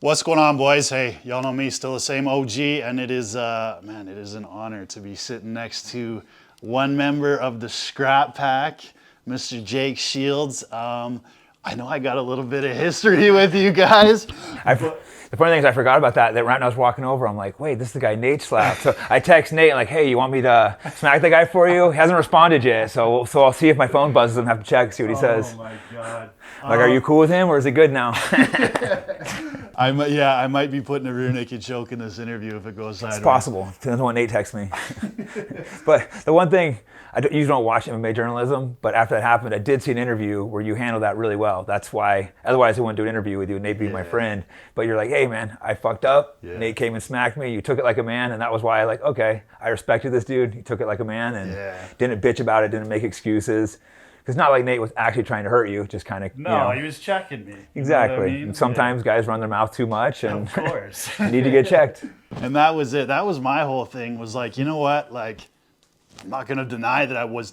What's going on, boys? Hey, y'all know me, still the same OG, and it is, man, it is an honor to be sitting next to one member of the Scrap Pack, Mr. Jake Shields. I know I got a little bit of history with you guys. The funny thing is I forgot about that right when I was walking over. I'm like, wait, this is the guy Nate slapped. So I text Nate like, hey, you want me to smack the guy for you? He hasn't responded yet, so I'll see if my phone buzzes and have to check, see what he says. Oh my God. Like, are you cool with him or is it good now? I might be putting a rear naked choke in this interview if it goes sideways. It's possible. Depends on what Nate texts me. But the one thing, you don't watch MMA journalism, but after that happened, I did see an interview where you handled that really well. That's why, otherwise I wouldn't do an interview with you, Nate being my friend. But you're like, hey man, I fucked up. Yeah. Nate came and smacked me. You took it like a man, and that was why I respected this dude. He took it like a man and didn't bitch about it, didn't make excuses. Because not like Nate was actually trying to hurt you, just kind of, he was checking me. Exactly. You know what I mean? And sometimes guys run their mouth too much and of course. need to get checked. And that was it. That was my whole thing, was like, you know what? Like, I'm not going to deny that I was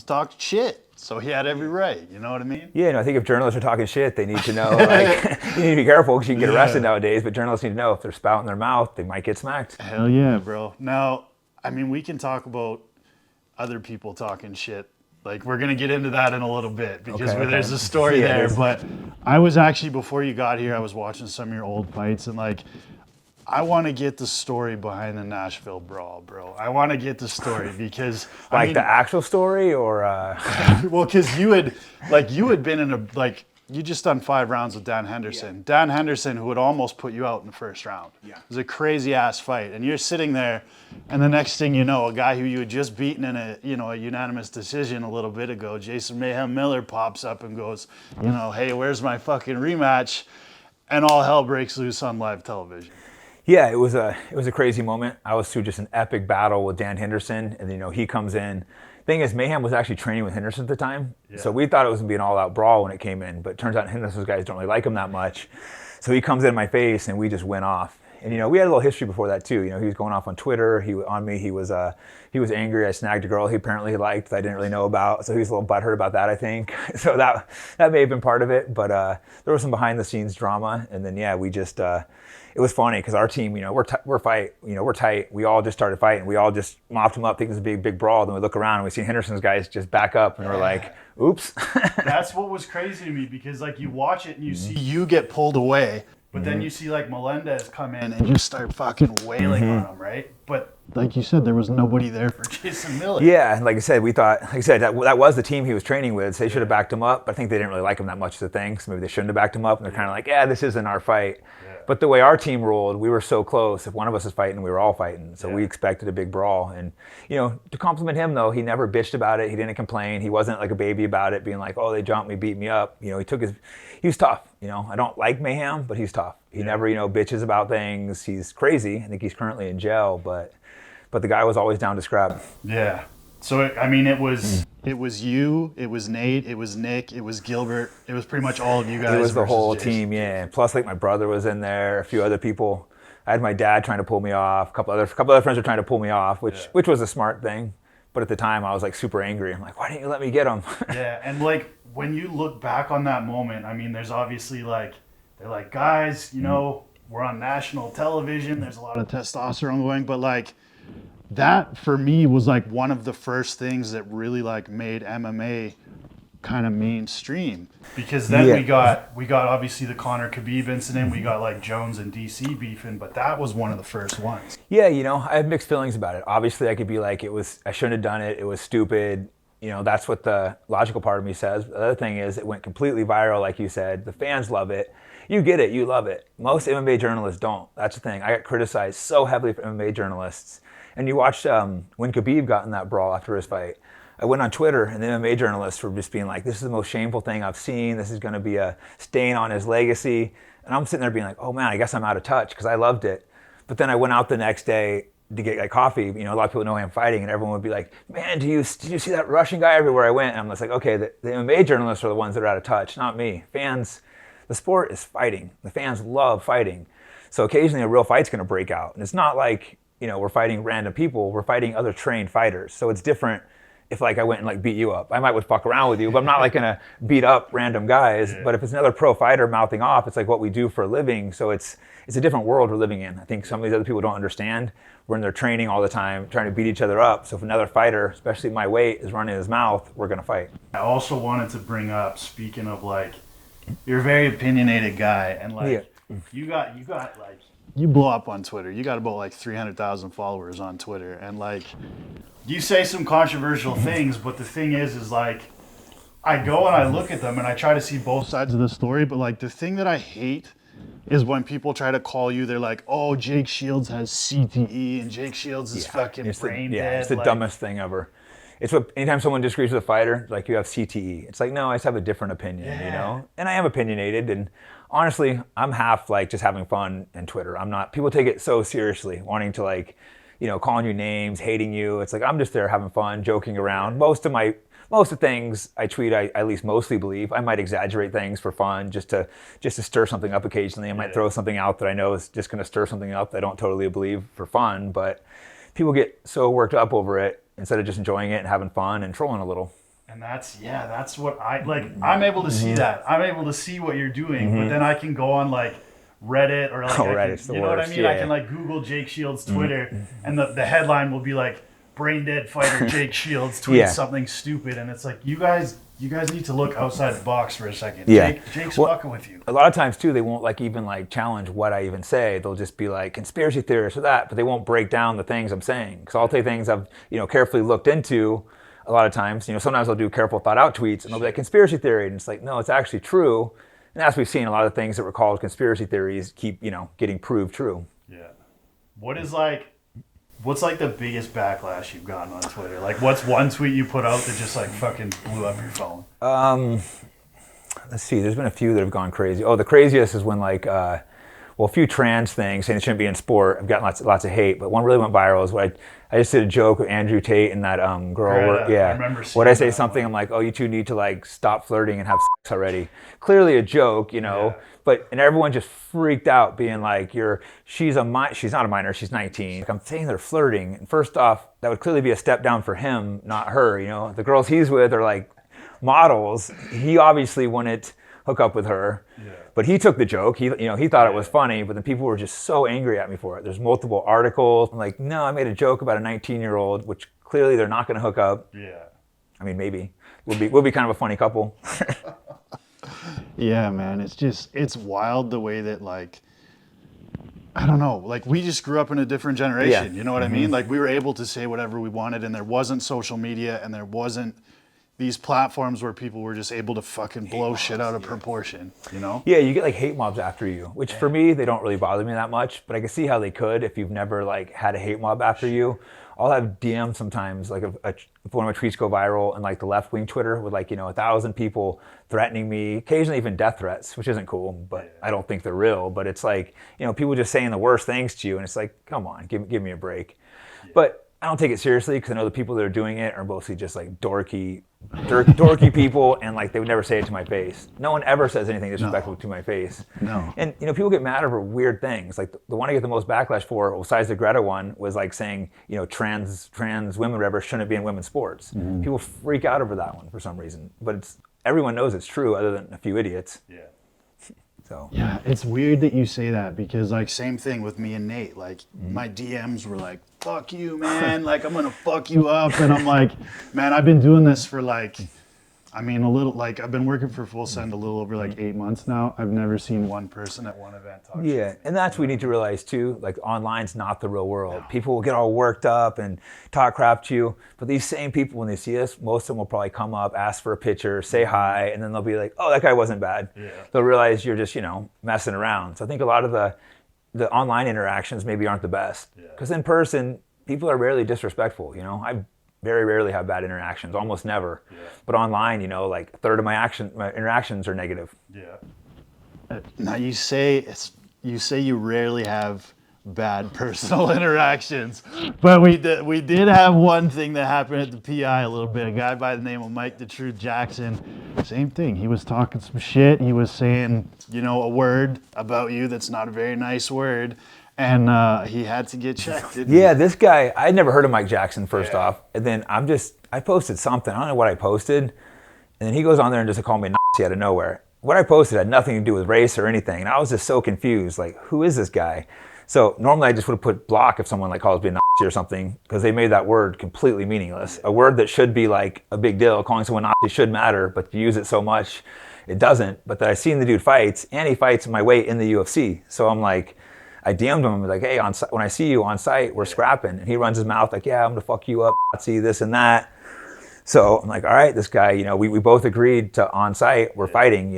talking shit. So he had every right. You know what I mean? Yeah, no, I think if journalists are talking shit, they need to know, you need to be careful because you can get arrested nowadays. But journalists need to know if they're spouting their mouth, they might get smacked. Hell yeah, bro. Now, I mean, we can talk about other people talking shit. Like, we're going to get into that in a little bit because there's a story there. But I was actually, before you got here, I was watching some of your old fights, and like, I want to get the story behind the Nashville Brawl, bro. I want to get the story because the actual story, or well, because you had been in you just done 5 rounds with Dan Henderson. Yeah. Dan Henderson, who would almost put you out in the first round. Yeah. It was a crazy ass fight, and you're sitting there, and the next thing you know, a guy who you had just beaten in a unanimous decision a little bit ago, Jason Mayhem Miller, pops up and goes, hey, where's my fucking rematch? And all hell breaks loose on live television. Yeah, it was a crazy moment. I was through just an epic battle with Dan Henderson, and he comes in. Thing is, Mayhem was actually training with Henderson at the time, so we thought it was gonna be an all-out brawl when it came in. But it turns out Henderson's guys don't really like him that much, so he comes in my face, and we just went off. And we had a little history before that too. He was going off on Twitter. He was angry. I snagged a girl he apparently liked that I didn't really know about, so he was a little butthurt about that, I think. So that may have been part of it. But there was some behind-the-scenes drama, and then we just. It was funny because our team, we're tight. We all just started fighting. We all just mopped them up, thinking it was a big brawl. Then we look around and we see Henderson's guys just back up, and we're like, "Oops." That's what was crazy to me because you watch it and you see you get pulled away, but then you see Melendez come in and just start fucking wailing on him, right? But like you said, there was nobody there for Jason Miller. Yeah, and like I said, that was the team he was training with. So they should have backed him up, but I think they didn't really like him that much as a thing. So maybe they shouldn't have backed him up, and they're kind of like, "Yeah, this isn't our fight." But the way our team rolled, we were so close. If one of us is fighting, we were all fighting. So we expected a big brawl. And, to compliment him, though, he never bitched about it. He didn't complain. He wasn't like a baby about it, being like, oh, they jumped me, beat me up. He was tough. I don't like Mayhem, but he's tough. He never, bitches about things. He's crazy. I think he's currently in jail, but the guy was always down to scrap. Yeah. So, it was you, it was Nate, it was Nick, it was Gilbert. It was pretty much all of you guys. It was the whole Jason. team, yeah. Plus, my brother was in there, a few other people. I had my dad trying to pull me off. A couple other friends were trying to pull me off, which was a smart thing. But at the time, I was super angry. I'm like, why didn't you let me get him? Yeah, and when you look back on that moment, there's obviously they're like, guys, we're on national television. There's a lot of testosterone going, but that for me was one of the first things that really made MMA kind of mainstream, because then we got obviously the Conor Khabib incident. We got Jones and DC beefing, but that was one of the first ones. Yeah, I have mixed feelings about it. Obviously, I could be like, I shouldn't have done it. It was stupid. That's what the logical part of me says. The other thing is, it went completely viral, like you said. The fans love it. You get it. You love it. Most MMA journalists don't. That's the thing. I got criticized so heavily for MMA journalists. And you watched when Khabib got in that brawl after his fight. I went on Twitter, and the MMA journalists were just being like, this is the most shameful thing I've seen. This is going to be a stain on his legacy. And I'm sitting there being like, oh man, I guess I'm out of touch because I loved it. But then I went out the next day to get coffee. A lot of people know I'm fighting, and everyone would be like, man, did you see that Russian guy everywhere I went? And I'm just like, okay, the MMA journalists are the ones that are out of touch, not me. Fans, the sport is fighting. The fans love fighting. So occasionally a real fight's going to break out. And it's not like, we're fighting random people. We're fighting other trained fighters. So it's different if like I went and like beat you up. I might would fuck around with you, but I'm not like gonna beat up random guys. But if it's another pro fighter mouthing off, it's like what we do for a living. So it's a different world we're living in. I think some of these other people don't understand. We're in their training all the time, trying to beat each other up. So if another fighter, especially my weight, is running his mouth, we're gonna fight. I also wanted to bring up, speaking of like, you're a very opinionated guy, and like you got like, you blow up on Twitter. You got about like 300,000 followers on Twitter, and like, you say some controversial things, but the thing is like, I go and I look at them and I try to see both sides of the story, but like the thing that I hate is when people try to call you, they're like, oh, Jake Shields has CTE and Jake Shields is fucking brain dead. It's the dumbest thing ever. It's what anytime someone disagrees with a fighter, like you have CTE. It's like, no, I just have a different opinion, you know? And I am opinionated, and honestly, I'm half like just having fun in Twitter. I'm not, people take it so seriously, wanting to like, you know, calling you names, hating you. It's like, I'm just there having fun, joking around. Most of things I tweet, I at least mostly believe. I might exaggerate things for fun, just to stir something up occasionally. I might throw something out that I know is just going to stir something up that I don't totally believe for fun. But people get so worked up over it instead of just enjoying it and having fun and trolling a little. And that's what I like. I'm able to see that. I'm able to see what you're doing, but then I can go on like Reddit or like, Reddit's the you know worst. what I mean? I can like Google Jake Shields Twitter, and the headline will be like, brain dead fighter Jake Shields tweets something stupid, and it's like, you guys need to look outside the box for a second. Jake's fucking with you. A lot of times too, they won't like even like challenge what I even say. They'll just be like conspiracy theorists or that, but they won't break down the things I'm saying. Because I'll take things I've carefully looked into. A lot of times, sometimes I'll do careful thought out tweets, and they'll be like conspiracy theory, and it's like, no, it's actually true. And as we've seen, a lot of things that were called conspiracy theories keep getting proved true. Yeah. What's like the biggest backlash you've gotten on Twitter? Like, what's one tweet you put out that just like fucking blew up your phone? Let's see. There's been a few that have gone crazy. Oh, the craziest is when like, a few trans things saying it shouldn't be in sport. I've gotten lots of hate, but one really went viral is what I just did a joke with Andrew Tate and that girl. I remember seeing What I say something, I'm like, oh, you two need to like stop flirting and have sex already. Clearly a joke, and everyone just freaked out, being like, she's not a minor, she's 19. Like, I'm saying they're flirting, and first off, that would clearly be a step down for him, not her. The girls he's with are like models. He obviously wouldn't hook up with her. Yeah. But he took the joke. He thought it was funny, but then people were just so angry at me for it. There's multiple articles. I'm like, no, I made a joke about a 19-year-old, which clearly they're not going to hook up. Yeah. I mean, maybe we'll be kind of a funny couple. Yeah, man. It's wild the way that like, I don't know, like we just grew up in a different generation. You know what I mean? Like we were able to say whatever we wanted, and there wasn't social media, and there wasn't these platforms where people were just able to fucking blow shit out of proportion, Yeah, you get like hate mobs after you, which for me, they don't really bother me that much, but I can see how they could if you've never like had a hate mob after you. I'll have DMs sometimes, like if one of my tweets go viral and like the left-wing Twitter with like, 1,000 people threatening me, occasionally even death threats, which isn't cool, but I don't think they're real. But it's like, people just saying the worst things to you, and it's like, come on, give me a break. Yeah. But I don't take it seriously because I know the people that are doing it are mostly just like dorky people, and like they would never say it to my face. No one ever says anything disrespectful to my face. No. And people get mad over weird things. Like the one I get the most backlash for, besides the Greta one, was like saying trans women whatever shouldn't be in women's sports. Mm-hmm. People freak out over that one for some reason, but everyone knows it's true other than a few idiots. Yeah. So. Yeah, it's weird that you say that because like same thing with me and Nate. Like my DMs were like, fuck you, man. Like I'm gonna fuck you up. And I'm like, man, I've been doing this for like, I've been working for Full Send a little over like 8 months now. I've never seen one person at one event talk shit. Yeah, and that's what we need to realize too. Like online's not the real world. No. People will get all worked up and talk crap to you. But these same people, when they see us, most of them will probably come up, ask for a picture, say hi, and then they'll be like, oh, that guy wasn't bad. Yeah. They'll realize you're just, messing around. So I think a lot of the online interactions maybe aren't the best. Because in person, people are rarely disrespectful. I very rarely have bad interactions, almost never. Yeah. But online, like a third of my interactions are negative. Yeah. Now you say you rarely have bad personal interactions, but we did have one thing that happened at the PI a little bit. A guy by the name of Mike the Truth Jackson, same thing. He was talking some shit. He was saying, a word about you that's not a very nice word. And he had to get checked. Yeah, this guy, I'd never heard of Mike Jackson first off. And then I'm just I posted something. I don't know what I posted. And then he goes on there and just called me a Nazi out of nowhere. What I posted had nothing to do with race or anything. And I was just so confused. Like, who is this guy? So normally I just would have put block if someone like calls me a Nazi or something, because they made that word completely meaningless. A word that should be like a big deal. Calling someone Nazi should matter, but you use it so much, it doesn't. But that I seen the dude fights, and he fights my weight in the UFC. So I'm like, I DM'd him, like, hey, when I see you on site, we're scrapping. And he runs his mouth like, yeah, I'm gonna fuck you up, Nazi, this and that. So I'm like, all right, this guy, we both agreed to on site, we're fighting,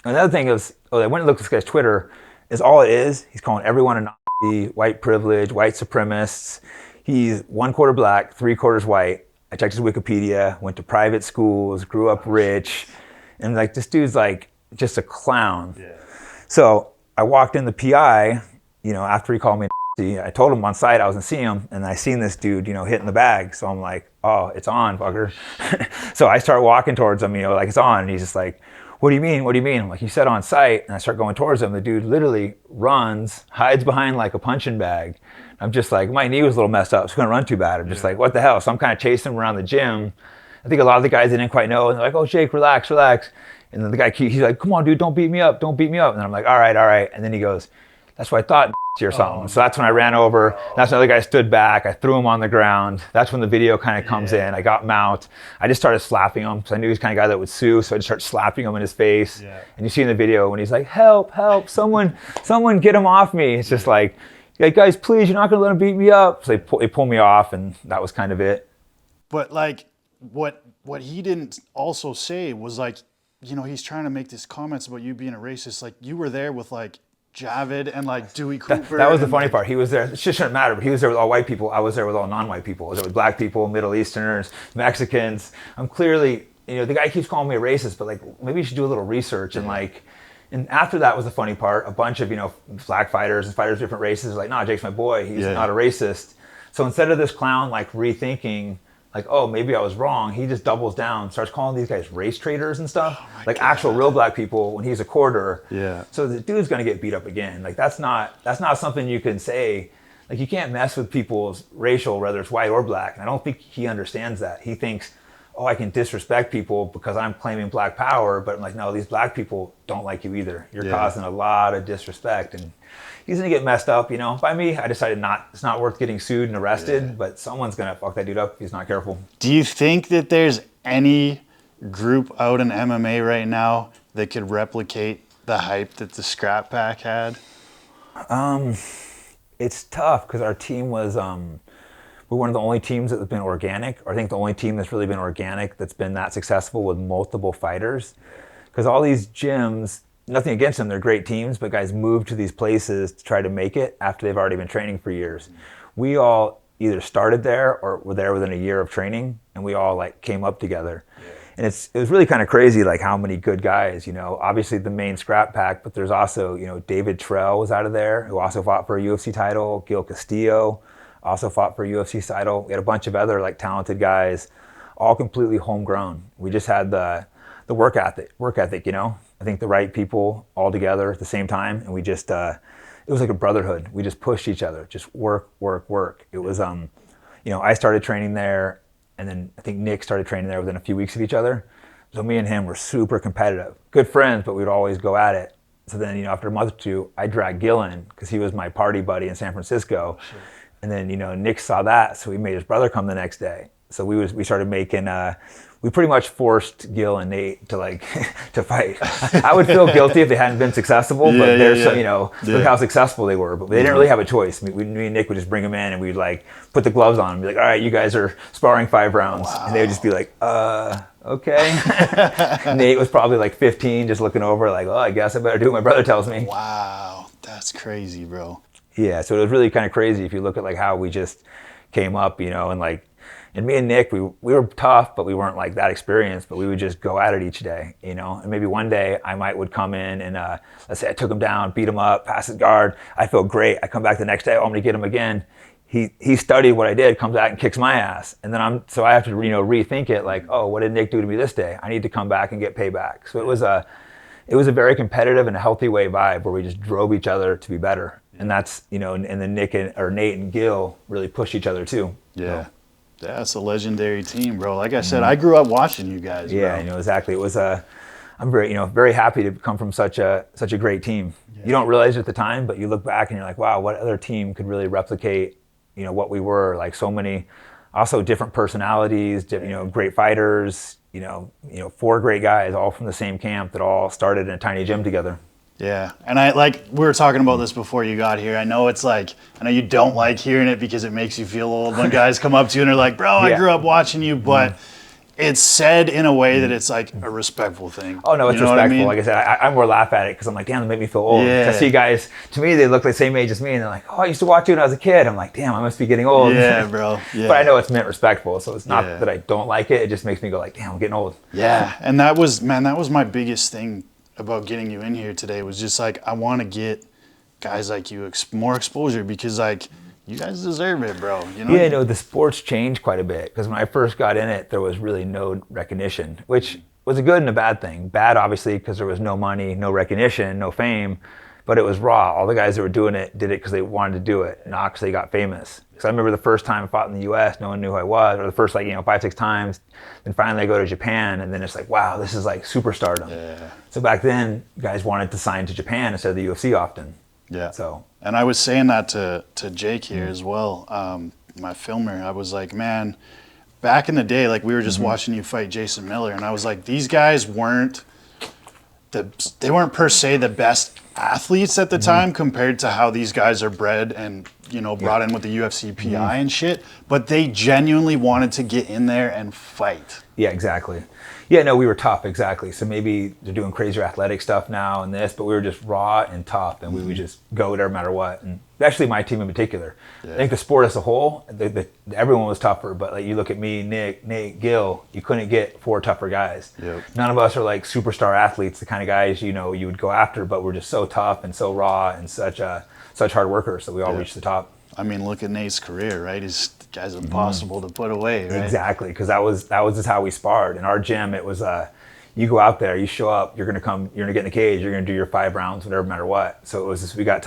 Another thing is, I went and looked at this guy's Twitter, is all it is, he's calling everyone a Nazi, white privilege, white supremacists. He's 1/4 black, 3/4 white. I checked his Wikipedia, went to private schools, grew up rich, and like, this dude's like just a clown. Yeah. So I walked in the PI, after he called me a Nazi. I told him on site I was gonna see him, and I seen this dude, hitting the bag. So I'm like, oh, it's on, fucker. So I start walking towards him, like it's on, and he's just like, what do you mean? What do you mean? I'm like, you said on site, and I start going towards him. The dude literally runs, hides behind like a punching bag. I'm just like, my knee was a little messed up, so it's gonna run too bad. I'm just like, what the hell? So I'm kind of chasing him around the gym. I think a lot of the guys didn't quite know, and they're like, oh, Jake, relax. And then the guy, he's like, come on, dude, don't beat me up. And then I'm like, all right. And then he goes, that's what I thought, or something. So that's when I ran over. That's when the other guy stood back. I threw him on the ground. That's when the video kind of comes in. I got mount. I just started slapping him because I knew he was the kind of guy that would sue. So I just started slapping him in his face. Yeah. And you see in the video when he's like, help, someone get him off me. It's just like, guys, please, you're not going to let him beat me up. So they pull me off, and that was kind of it. But like, what he didn't also say was like, he's trying to make these comments about you being a racist. Like, you were there with like Javid and like Dewey Cooper. That was the funny part. He was there. It just shouldn't matter, but he was there with all white people. I was there with all non-white people. I was there with black people, Middle Easterners, Mexicans. I'm clearly, the guy keeps calling me a racist, but like, maybe you should do a little research. And like, and after that was the funny part. A bunch of, black fighters and fighters of different races like, nah, Jake's my boy. He's not a racist. So instead of this clown like rethinking, like, oh, maybe I was wrong, he just doubles down, starts calling these guys race traitors and stuff, like God. Actual real black people when he's a quarter. Yeah. So the dude's gonna get beat up again. Like that's not something you can say. Like you can't mess with people's racial, whether it's white or black. And I don't think he understands that. He thinks, oh, I can disrespect people because I'm claiming black power, but I'm like, no, these black people don't like you either. You're causing a lot of disrespect, and he's gonna get messed up, by me. I decided it's not worth getting sued and arrested, but someone's gonna fuck that dude up if he's not careful. Do you think that there's any group out in MMA right now that could replicate the hype that the Scrap Pack had? It's tough because our team was, we're one of the only teams that's been organic, or I think the only team that's really been organic that's been that successful with multiple fighters. Because all these gyms, nothing against them, they're great teams, but guys move to these places to try to make it after they've already been training for years. We all either started there or were there within a year of training, and we all like came up together. Yeah. And it was really kind of crazy, like how many good guys, obviously the main Scrap Pack, but there's also, David Trell was out of there, who also fought for a UFC title. Gil Castillo also fought for a UFC title. We had a bunch of other like talented guys, all completely homegrown. We just had the work ethic, I think the right people all together at the same time, and we just, it was like a brotherhood. We just pushed each other, just work. It was, I started training there, and then I think Nick started training there within a few weeks of each other. So me and him were super competitive, good friends, but we'd always go at it. So then, after a month or two, I dragged Gil in because he was my party buddy in San Francisco. Sure. And then, Nick saw that, so he made his brother come the next day. So we started making, we pretty much forced Gil and Nate to like, to fight. I would feel guilty if they hadn't been successful, but look how successful they were. But they didn't really have a choice. Me and Nick would just bring them in, and we'd like put the gloves on and be like, all right, you guys are sparring 5 rounds. Wow. And they would just be like, okay. Nate was probably like 15, just looking over like, oh, I guess I better do what my brother tells me. Wow, that's crazy, bro. Yeah, so it was really kind of crazy if you look at like how we just came up, and like, and me and Nick, we were tough, but we weren't like that experienced, but we would just go at it each day, and maybe one day I would come in and let's say I took him down, beat him up, pass his guard. I feel great. I come back the next day, oh, I'm gonna get him again. He studied what I did, comes out and kicks my ass. And then I have to, rethink it like, oh, what did Nick do to me this day? I need to come back and get payback. So it was a very competitive and a healthy way vibe where we just drove each other to be better. And that's, and then Nate and Gil really pushed each other too. Yeah. So. Yeah, it's a legendary team, bro. Like I said, I grew up watching you guys. Yeah, bro. you know exactly. It was I'm very, very happy to come from such a great team. Yeah. You don't realize it at the time, but you look back and you're like, wow, what other team could really replicate, what we were? Like so many, also different personalities, great fighters. 4 great guys, all from the same camp that all started in a tiny gym together. Yeah, and we were talking about this before you got here. I know you don't like hearing it because it makes you feel old when guys come up to you and they're like, bro, I grew up watching you, but it's said in a way that it's like a respectful thing. Oh, no, it's respectful. I mean? Like I said, I more laugh at it because I'm like, damn, they make me feel old. Yeah. I see guys, to me, they look the same age as me, and they're like, oh, I used to watch you when I was a kid. I'm like, damn, I must be getting old. Yeah, bro. Yeah. But I know it's meant respectful, so it's not that I don't like it. It just makes me go like, damn, I'm getting old. Yeah, and that was my biggest thing about getting you in here today was just like, I want to get guys like you more exposure because like, you guys deserve it, bro. Yeah, the sport's changed quite a bit because when I first got in it, there was really no recognition, which was a good and a bad thing. Bad, obviously, because there was no money, no recognition, no fame, but it was raw. All the guys that were doing it did it because they wanted to do it, not because they got famous. Because I remember the first time I fought in the U.S., no one knew who I was, or the first 5, 6 times. Then finally I go to Japan, and then it's like, wow, this is like superstardom. Yeah. So back then, guys wanted to sign to Japan instead of the UFC often. Yeah. So. And I was saying that to Jake here as well, my filmer. I was like, man, back in the day, like we were just watching you fight Jason Miller, and I was like, these guys weren't per se the best athletes at the time compared to how these guys are bred and brought in with the UFC PI and shit, but they genuinely wanted to get in there and fight. Yeah, exactly. Yeah, no, we were tough, exactly. So maybe they're doing crazier athletic stuff now and this, but we were just raw and tough, and we would just go there no matter what. And actually, my team in particular. Yeah. I think the sport as a whole, everyone was tougher, but like you look at me, Nick, Nate, Gil, you couldn't get 4 tougher guys. Yep. None of us are like superstar athletes, the kind of guys you would go after, but we're just so tough and so raw and such hard workers that we all reached the top. I mean, look at Nate's career, right? This guy's impossible to put away, right? Exactly, because that was just how we sparred. In our gym, it was you go out there, you show up, you're gonna get in the cage, you're gonna do your 5 rounds, whatever, no matter what. So it was just, we got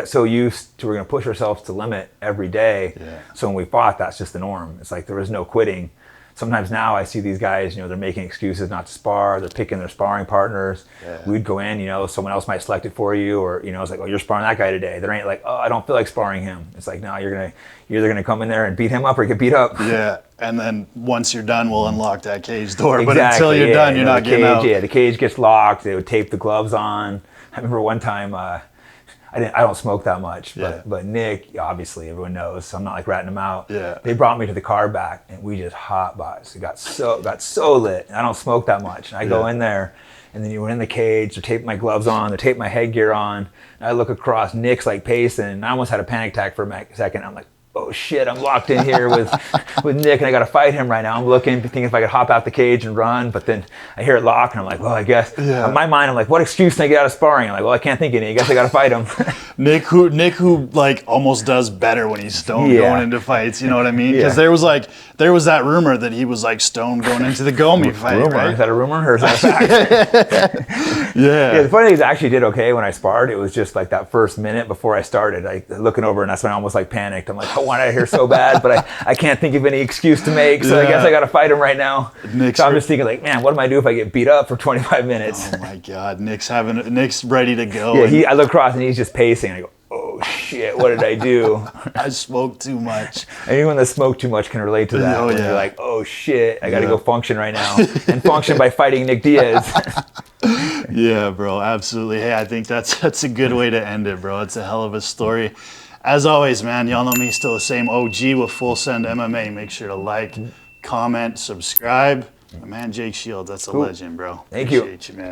so used to we're gonna push ourselves to limit every day. Yeah. So when we fought, that's just the norm. It's like there was no quitting. Sometimes now I see these guys, they're making excuses not to spar. They're picking their sparring partners. Yeah. We'd go in, someone else might select it for you, or it's like, oh, you're sparring that guy today. There ain't like, oh, I don't feel like sparring him. It's like, no, you're either gonna come in there and beat him up or get beat up. Yeah, and then once you're done, we'll unlock that cage door. Exactly, but until you're done, you're not getting out. Yeah, the cage gets locked. They would tape the gloves on. I remember one time. I don't smoke that much, but Nick, obviously everyone knows, so I'm not like ratting him out. Yeah. They brought me to the car back, and we just hot boxed. It got so lit. And I don't smoke that much. And I go in there, and then we're in the cage. They're taping my gloves on. They're taping my headgear on. And I look across. Nick's like pacing. And I almost had a panic attack for a second. I'm like, oh shit, I'm locked in here with Nick, and I got to fight him right now. I'm looking, thinking if I could hop out the cage and run, but then I hear it lock, and I'm like, well, I guess. Yeah. In my mind, I'm like, what excuse can I get out of sparring? I'm like, well, I can't think of any. I guess I got to fight him. Nick, who like almost does better when he's stoned going into fights. You know what I mean? Because there was that rumor that he was like stoned going into the Gomi fight. Rumor? Right? Is that a rumor or is that a fact? Yeah. The funny thing is, I actually did okay when I sparred. It was just like that first minute before I started, looking over, and that's when I almost like panicked. I'm like, I want out of here so bad, but I can't think of any excuse to make, so I guess I got to fight him right now. So I'm just thinking like, man, what do I do if I get beat up for 25 minutes? Oh my God, Nick's ready to go. Yeah, I look across and he's just pacing. I go, oh shit, what did I do? I smoked too much. Anyone that smoked too much can relate to that. You're like, oh shit, I got to go function right now, and function by fighting Nick Diaz. Yeah, bro, absolutely. Hey, I think that's a good way to end it, bro. It's a hell of a story. As always, man, y'all know me, still the same OG with Full Send MMA. Make sure to like, comment, subscribe. My man Jake Shields, that's a legend, bro. Thank you. Appreciate you, man.